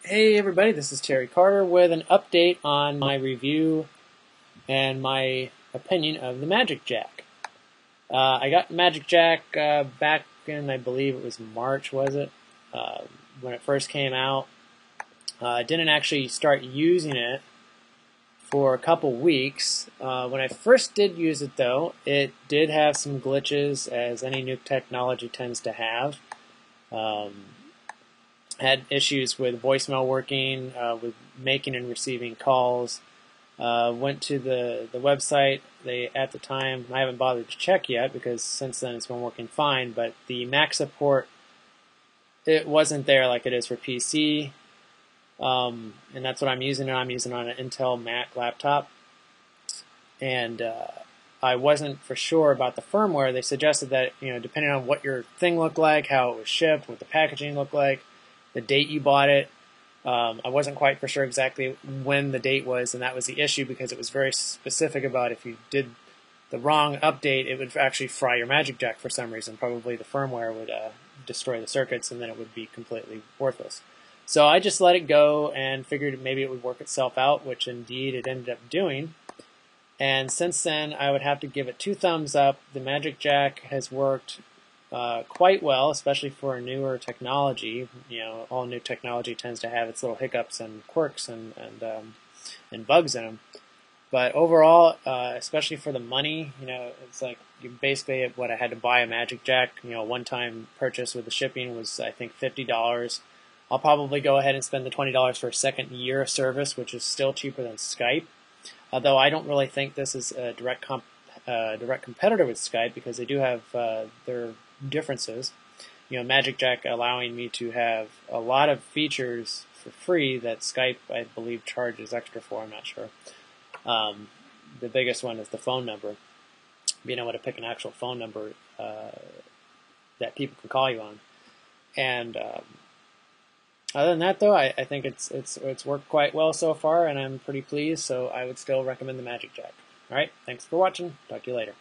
Hey everybody, this is Terry Carter with an update on my review and my opinion of the MagicJack. I got MagicJack back in, I believe it was March, was it? When it first came out. I didn't actually start using it for a couple weeks. When I first did use it though, it did have some glitches, as any new technology tends to have. Had issues with voicemail working, with making and receiving calls. Went to the website. They, at the time, I haven't bothered to check yet because since then it's been working fine, but the Mac support, it wasn't there like it is for PC. And that's what I'm using, and I'm using on an Intel Mac laptop. And I wasn't for sure about the firmware. They suggested that, depending on what your thing looked like, how it was shipped, what the packaging looked like, the date you bought it. I wasn't quite for sure exactly when the date was, and that was the issue because it was very specific about if you did the wrong update, it would actually fry your MagicJack for some reason. Probably the firmware would destroy the circuits, and then it would be completely worthless. So I just let it go and figured maybe it would work itself out, which indeed it ended up doing. And since then, I would have to give it 2 thumbs up. The MagicJack has worked quite well, especially for a newer technology. All new technology tends to have its little hiccups and quirks and bugs in them. But overall, especially for the money, it's like you basically what I had to buy a MagicJack. One-time purchase with the shipping was I think $50. I'll probably go ahead and spend the $20 for a second year of service, which is still cheaper than Skype. Although I don't really think this is a direct competitor with Skype because they do have their differences. MagicJack allowing me to have a lot of features for free that Skype, I believe, charges extra for. I'm not sure. The biggest one is the phone number. Being able to pick an actual phone number that people can call you on. And other than that, though, I think it's worked quite well so far, and I'm pretty pleased. So I would still recommend the MagicJack. All right, thanks for watching. Talk to you later.